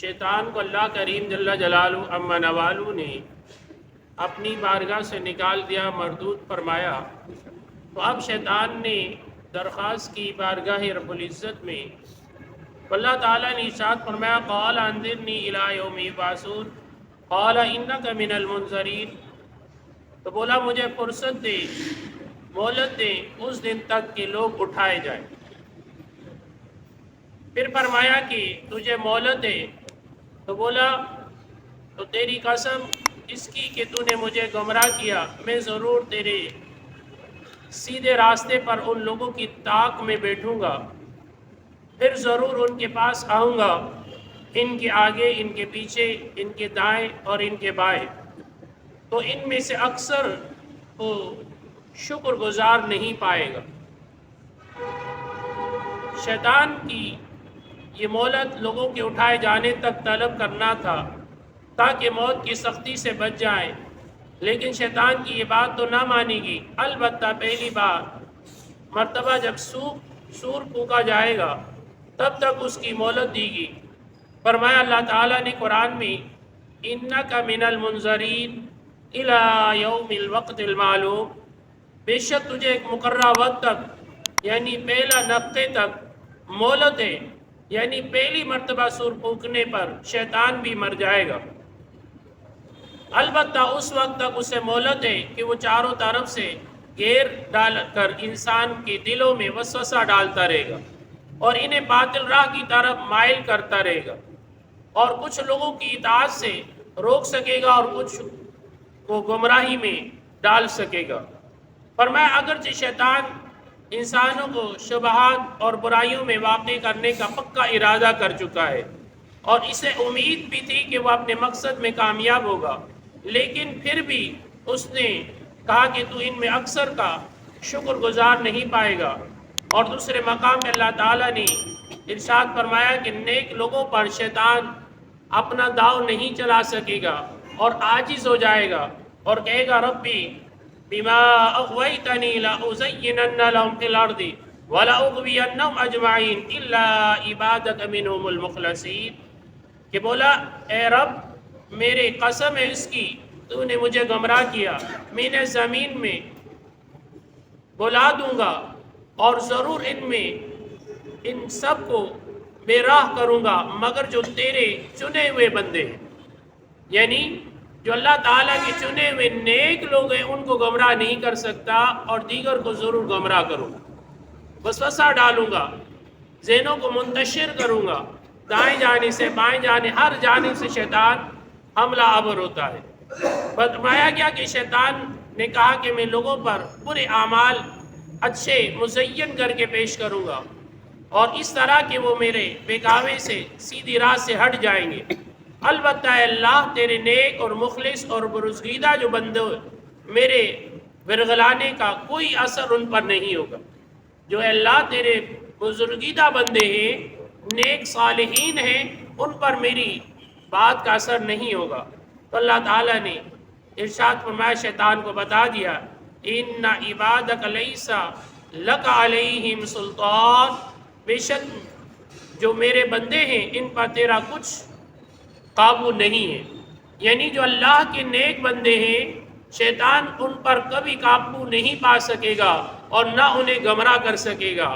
شیطان کو اللہ کریم جل جلالہ عما نوالہ نے اپنی بارگاہ سے نکال دیا، مردود فرمایا۔ تو اب شیطان نے درخواست کی بارگاہ رب العزت میں، اللہ تعالیٰ نے ارشاد فرمایا قال انذرنی الی یوم یبعثون قال انک من المنذرین، تو بولا مجھے فرصت دے، مہلت دے اس دن تک کہ لوگ اٹھائے جائیں۔ پھر فرمایا کہ تجھے مہلت دے، تو بولا تو تیری قسم اس کی کہ تو نے مجھے گمراہ کیا، میں ضرور تیرے سیدھے راستے پر ان لوگوں کی طاق میں بیٹھوں گا، پھر ضرور ان کے پاس آؤں گا، ان کے آگے، ان کے پیچھے، ان کے دائیں اور ان کے بائیں، تو ان میں سے اکثر وہ شکر گزار نہیں پائے گا۔ شیطان کی یہ مہلت لوگوں کے اٹھائے جانے تک طلب کرنا تھا تاکہ موت کی سختی سے بچ جائیں، لیکن شیطان کی یہ بات تو نہ مانی گی۔ البتہ پہلی بار مرتبہ جب سور پھونکا جائے گا تب تک اس کی مہلت دی گی۔ فرمایا اللہ تعالیٰ نے قرآن میں انک من المنذرین الی یوم الوقت المعلوم، بے شک تجھے ایک مقررہ وقت تک یعنی پہلا نفخے تک مہلت ہے، یعنی پہلی مرتبہ سور پھونکنے پر شیطان بھی مر جائے گا۔ البتہ اس وقت تک اسے مہلت ہے کہ وہ چاروں طرف سے گھیر ڈال کر انسان کے دلوں میں وسوسہ ڈالتا رہے گا اور انہیں باطل راہ کی طرف مائل کرتا رہے گا، اور کچھ لوگوں کی اطاعت سے روک سکے گا اور کچھ کو گمراہی میں ڈال سکے گا۔ فرمایا اگرچہ شیطان انسانوں کو شبہات اور برائیوں میں واقع کرنے کا پکا ارادہ کر چکا ہے اور اسے امید بھی تھی کہ وہ اپنے مقصد میں کامیاب ہوگا، لیکن پھر بھی اس نے کہا کہ تو ان میں اکثر کا شکر گزار نہیں پائے گا۔ اور دوسرے مقام میں اللہ تعالیٰ نے ارشاد فرمایا کہ نیک لوگوں پر شیطان اپنا داؤ نہیں چلا سکے گا اور عاجز ہو جائے گا اور کہے گا ربی بما اغویتنی لأزینن لهم فی الارض ولأغوینہم اجمعین الا عبادک منہم المخلصین، کہ بولا اے رب میرے قسم ہے اس کی تو نے مجھے گمراہ کیا، میں نے زمین میں بلا دوں گا اور ضرور ان سب کو بے راہ کروں گا مگر جو تیرے چنے ہوئے بندے ہیں، یعنی جو اللہ تعالیٰ کے چنے ہوئے نیک لوگ ہیں ان کو گمراہ نہیں کر سکتا اور دیگر کو ضرور گمراہ کروں گا، وسوسہ ڈالوں گا، ذہنوں کو منتشر کروں گا، دائیں جانے سے بائیں جانے ہر جانب سے شیطان حملہ آور ہوتا ہے۔ فرمایا گیا کہ شیطان نے کہا کہ میں لوگوں پر برے اعمال اچھے مزین کر کے پیش کروں گا اور اس طرح کہ وہ میرے بہکاوے سے سیدھی راہ سے ہٹ جائیں گے۔ البتہ اے اللہ تیرے نیک اور مخلص اور برگزیدہ جو بندے میرے ورغلانے کا کوئی اثر ان پر نہیں ہوگا۔ جو اے اللہ تیرے بزرگیدہ بندے ہیں، نیک صالحین ہیں، ان پر میری بات کا اثر نہیں ہوگا۔ تو اللہ تعالیٰ نے ارشاد فرمایا، شیطان کو بتا دیا ان عبادک لیس لک علیہم سلطان، بے شک جو میرے بندے ہیں ان پر تیرا کچھ قابو نہیں ہے، یعنی جو اللہ کے نیک بندے ہیں شیطان ان پر کبھی قابو نہیں پا سکے گا اور نہ انہیں گمراہ کر سکے گا۔